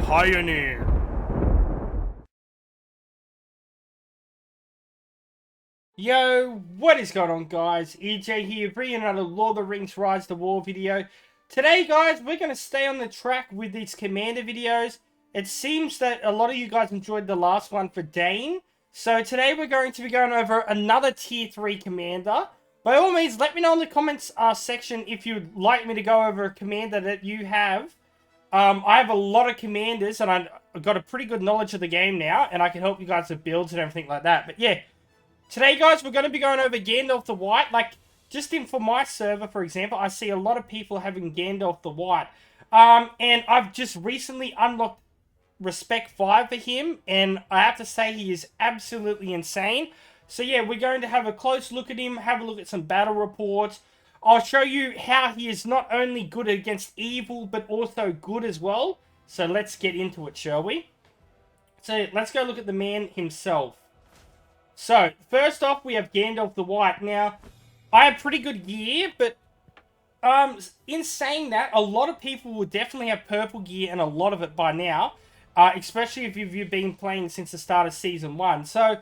Pioneer. Yo, what is going on, guys? EJ here, bringing another Lord of the Rings Rise to War video. Today, guys, we're going to stay on the track with these commander videos. It seems that a lot of you guys enjoyed the last one for Dane. So today we're going to be going over another tier 3 commander. By all means, let me know in the comments section if you'd like me to go over a commander that you have. I have a lot of commanders, and I've got a pretty good knowledge of the game now, and I can help you guys with builds and everything like that. But yeah, today, guys, we're going to be going over Gandalf the White. Like, just in for my server, for example, I see a lot of people having Gandalf the White. And I've just recently unlocked Respect 5 for him, and I have to say he is absolutely insane. So yeah, we're going to have a close look at him, have a look at some battle reports. I'll show you how he is not only good against evil, but also good as well. So let's get into it, shall we? So let's go look at the man himself. So, first off, we have Gandalf the White. Now, I have pretty good gear, but in saying that, a lot of people will definitely have purple gear, and a lot of it by now, especially if you've been playing since the start of Season 1. So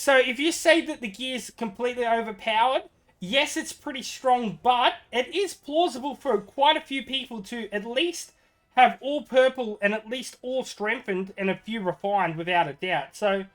if you say that the gear is completely overpowered, yes, it's pretty strong, but it is plausible for quite a few people to at least have all purple and at least all strengthened and a few refined without a doubt. So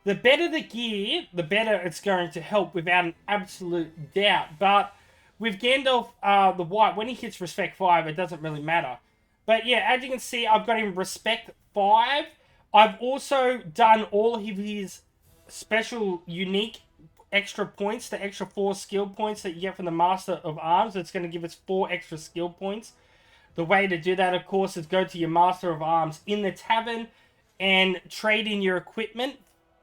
the better the gear, the better it's going to help without an absolute doubt. But with Gandalf the White, when he hits Respect 5, it doesn't really matter. But yeah, as you can see, I've got him Respect 5. I've also done all of his special, unique extra points, the extra 4 skill points that you get from the Master of Arms. It's going to give us 4 extra skill points. The way to do that, of course, is go to your Master of Arms in the tavern and trade in your equipment.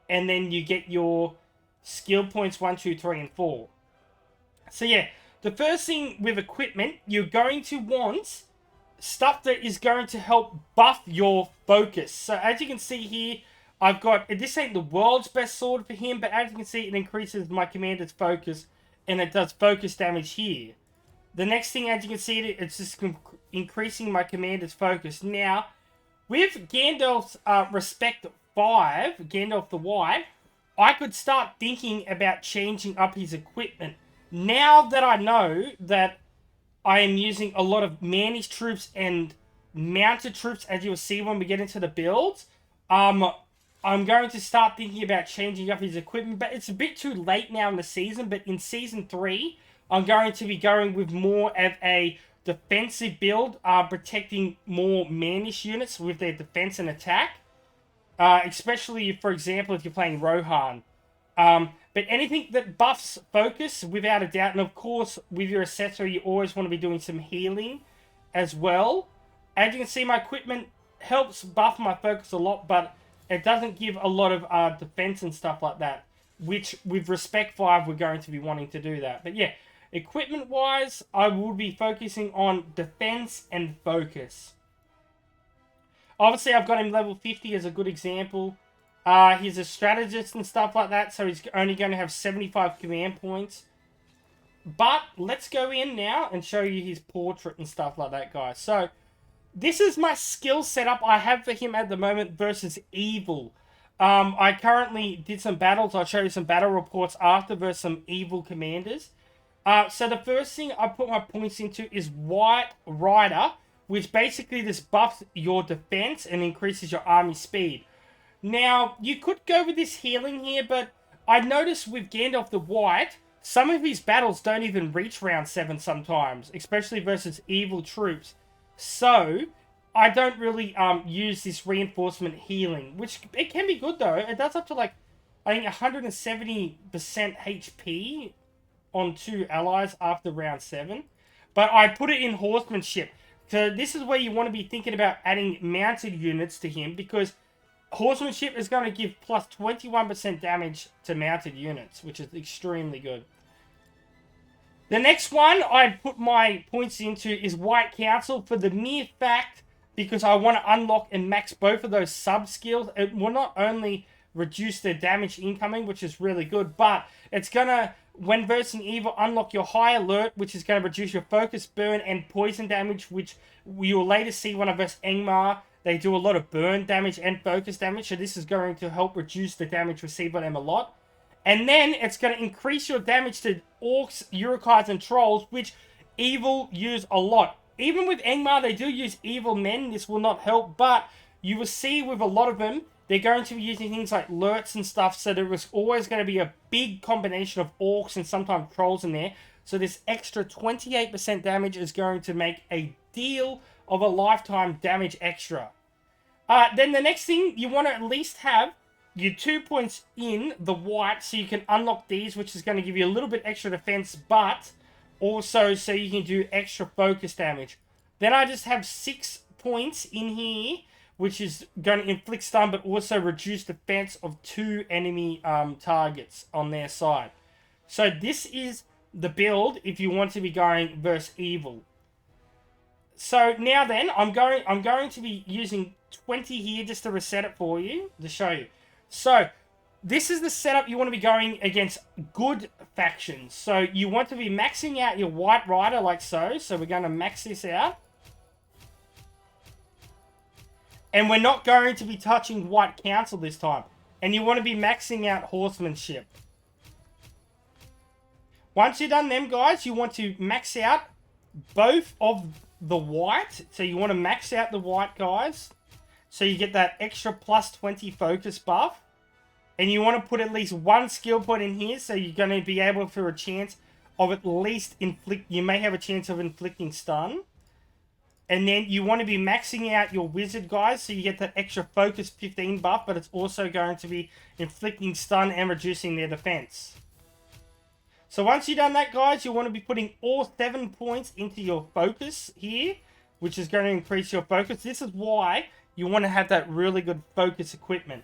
And then you get your skill points 1, 2, 3, and 4. So yeah, the first thing with equipment, you're going to want stuff that is going to help buff your focus. So as you can see here, I've got, this ain't the world's best sword for him, but as you can see, it increases my commander's focus, and it does focus damage here. The next thing, as you can see, it's just increasing my commander's focus. Now, with Gandalf's Respect 5, Gandalf the White, I could start thinking about changing up his equipment. Now that I know that I am using a lot of managed troops and mounted troops, as you will see when we get into the builds, I'm going to start thinking about changing up his equipment, but it's a bit too late now in the season. But in Season 3, I'm going to be going with more of a defensive build, protecting more managed units with their defense and attack. Especially, for example, if you're playing Rohan. But anything that buffs focus, without a doubt, and of course, with your accessory, you always want to be doing some healing as well. As you can see, my equipment helps buff my focus a lot, but it doesn't give a lot of defense and stuff like that, which with Respect 5, we're going to be wanting to do that. But yeah, equipment-wise, I will be focusing on defense and focus. Obviously, I've got him level 50 as a good example. He's a strategist and stuff like that, so he's only going to have 75 command points. But let's go in now and show you his portrait and stuff like that, guys. So, this is my skill setup I have for him at the moment versus evil. I currently did some battles. I'll show you some battle reports after versus some evil commanders. So, the first thing I put my points into is White Rider, which basically just buffs your defense and increases your army speed. Now, you could go with this healing here, but I noticed with Gandalf the White, some of his battles don't even reach round 7 sometimes, especially versus evil troops. So, I don't really use this reinforcement healing, which it can be good though. It does up to like, I think 170% HP on 2 allies after round 7. But I put it in horsemanship. So this is where you want to be thinking about adding mounted units to him, because horsemanship is going to give plus 21% damage to mounted units, which is extremely good. The next one I put my points into is White Council, for the mere fact, because I want to unlock and max both of those sub-skills. It will not only reduce their damage incoming, which is really good, but it's going to, when versing evil, unlock your high alert, which is going to reduce your focus, burn, and poison damage, which you will later see when I verse Angmar They do a lot of burn damage and focus damage, so this is going to help reduce the damage received by them a lot. And then it's going to increase your damage to orcs, urukais, and trolls, which evil use a lot. Even with Angmar, they do use evil men. This will not help, but you will see with a lot of them, they're going to be using things like lurts and stuff, so there was always going to be a big combination of orcs and sometimes trolls in there. So this extra 28% damage is going to make a deal of a lifetime damage extra. Then the next thing, you want to at least have your 2 points in the white so you can unlock these, which is going to give you a little bit extra defense, but also so you can do extra focus damage. Then I just have 6 points in here, which is going to inflict stun, but also reduce defense of 2 enemy targets on their side. So this is the build if you want to be going versus evil. So now then, I'm going to be using 20 here just to reset it for you, to show you. So this is the setup you want to be going against good factions. So you want to be maxing out your White Rider like so. So we're going to max this out. And we're not going to be touching White Council this time. And you want to be maxing out Horsemanship. Once you've done them, guys, you want to max out both of the white. So you want to max out the white, guys. So you get that extra plus 20 focus buff. And you want to put at least 1 skill point in here. So you're going to be able for a chance of at least you may have a chance of inflicting stun. And then you want to be maxing out your wizard, guys. So you get that extra focus 15 buff. But it's also going to be inflicting stun and reducing their defense. So once you've done that, guys, you want to be putting all 7 points into your focus here, which is going to increase your focus. This is why you want to have that really good focus equipment.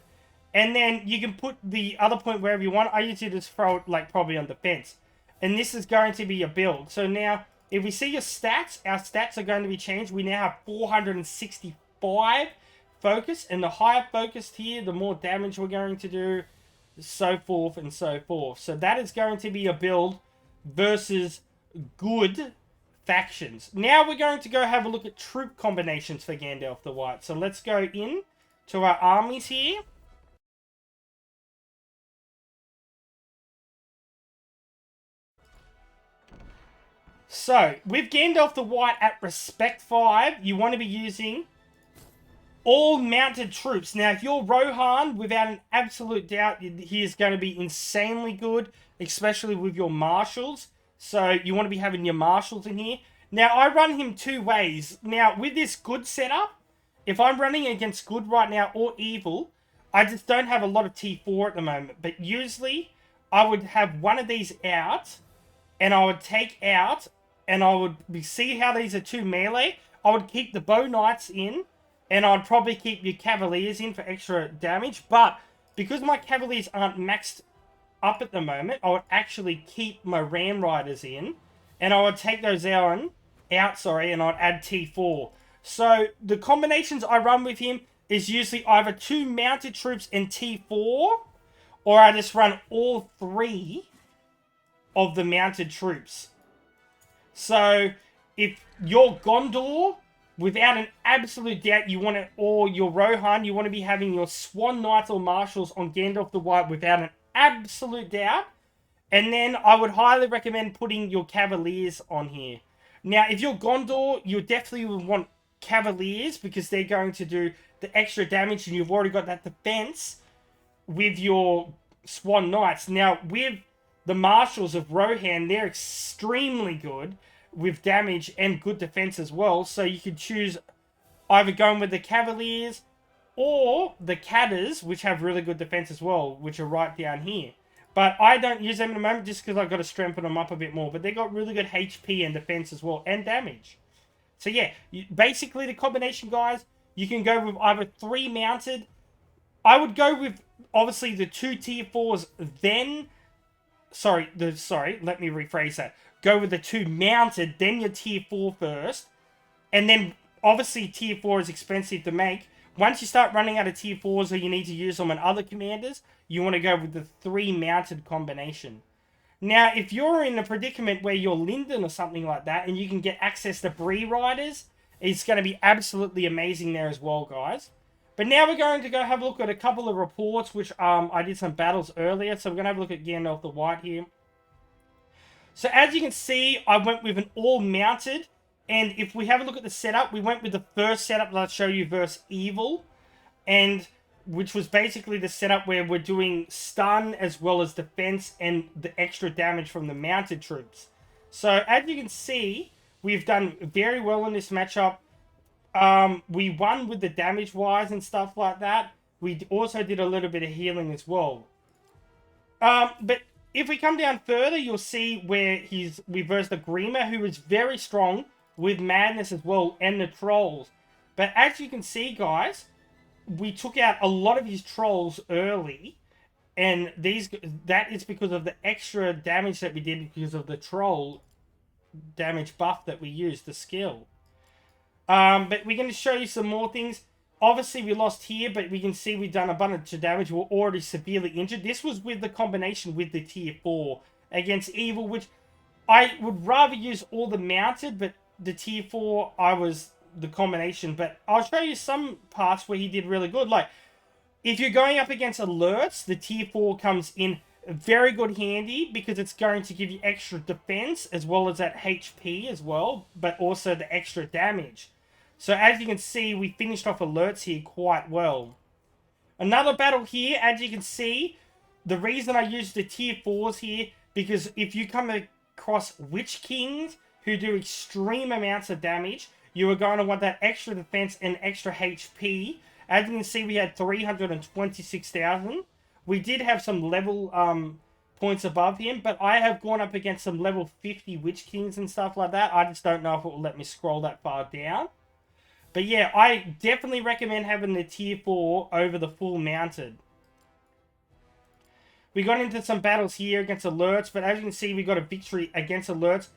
And then you can put the other point wherever you want. I usually just throw it like probably on defense. And this is going to be your build. So now, if we see your stats, our stats are going to be changed. We now have 465 focus. And the higher focused here, the more damage we're going to do. So forth and so forth. So that is going to be a build versus good factions. Now we're going to go have a look at troop combinations for Gandalf the White. So let's go in to our armies here. So with Gandalf the White at Respect 5, you want to be using all mounted troops. Now, if you're Rohan, without an absolute doubt, he is going to be insanely good, especially with your marshals. So you want to be having your marshals in here. Now, I run him 2 ways. Now, with this good setup, if I'm running against good right now or evil, I just don't have a lot of T4 at the moment. But usually, I would have one of these out, and I would take out, and I would see how these are 2 melee. I would keep the bow knights in, and I'd probably keep your Cavaliers in for extra damage. But because my Cavaliers aren't maxed up at the moment, I would actually keep my Ram Riders in. And I would take those out, and I'd add T4. So the combinations I run with him is usually either 2 mounted troops and T4. Or I just run all 3 of the mounted troops. So if you're Gondor, without an absolute doubt, you want to, or your Rohan, you want to be having your Swan Knights or Marshals on Gandalf the White without an absolute doubt. And then I would highly recommend putting your Cavaliers on here. Now, if you're Gondor, you definitely would want Cavaliers because they're going to do the extra damage and you've already got that defense with your Swan Knights. Now, with the Marshals of Rohan, they're extremely good with damage and good defense as well. So you could choose either going with the Cavaliers or the Cadders, which have really good defense as well, which are right down here. But I don't use them at the moment just because I've got to strengthen them up a bit more. But they've got really good HP and defense as well, and damage. So yeah, basically the combination, guys, you can go with either 3 mounted. I would go with, obviously, the 2 tier 4s, then... Sorry, let me rephrase that. Go with the 2 mounted, then your tier 4 first. And then, obviously, tier 4 is expensive to make. Once you start running out of tier 4s or you need to use them on other commanders, you want to go with the 3 mounted combination. Now, if you're in a predicament where you're Lyndon or something like that, and you can get access to Bree Riders, is going to be absolutely amazing there as well, guys. But now we're going to go have a look at a couple of reports, which I did some battles earlier. So we're going to have a look at Gandalf the White here. So as you can see, I went with an all-mounted. And if we have a look at the setup, we went with the first setup that I'll show you versus Evil. And which was basically the setup where we're doing stun as well as defense and the extra damage from the mounted troops. So as you can see, we've done very well in this matchup. We won with the damage-wise and stuff like that. We also did a little bit of healing as well. But if we come down further, you'll see where we versed the Grima, who is very strong with Madness as well, and the Trolls. But as you can see, guys, we took out a lot of his Trolls early. And that is because of the extra damage that we did because of the Troll damage buff that we used, the skill. But we're going to show you some more things. Obviously, we lost here, but we can see we've done a bunch of damage. We're already severely injured. This was with the combination with the tier 4 against Evil, which I would rather use all the mounted, but the tier 4, I was the combination. But I'll show you some parts where he did really good. Like, if you're going up against alerts, the tier 4 comes in very good handy because it's going to give you extra defense as well as that HP as well, but also the extra damage. So as you can see, we finished off alerts here quite well. Another battle here, as you can see, the reason I used the tier 4s here, because if you come across Witch Kings who do extreme amounts of damage, you are going to want that extra defense and extra HP. As you can see, we had 326,000. We did have some level points above him, but I have gone up against some level 50 Witch Kings and stuff like that. I just don't know if it will let me scroll that far down. But yeah, I definitely recommend having the tier 4 over the full mounted. We got into some battles here against alerts, but as you can see, we got a victory against alerts.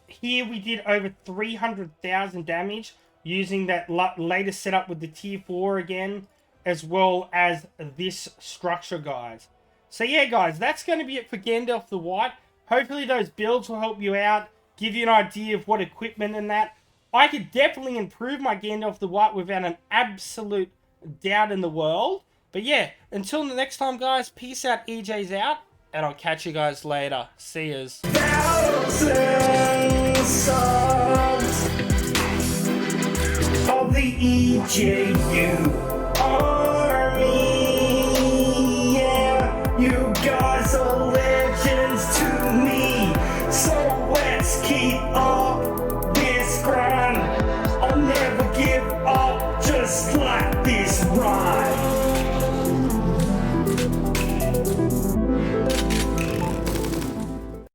Here we did over 300,000 damage using that latest setup with the tier 4 again, as well as this structure, guys. So yeah, guys, that's going to be it for Gandalf the White. Hopefully those builds will help you out, give you an idea of what equipment and that. I could definitely improve my Gandalf the White without an absolute doubt in the world. But yeah, until the next time, guys, peace out, EJ's out, and I'll catch you guys later. See yous. Of the EJU.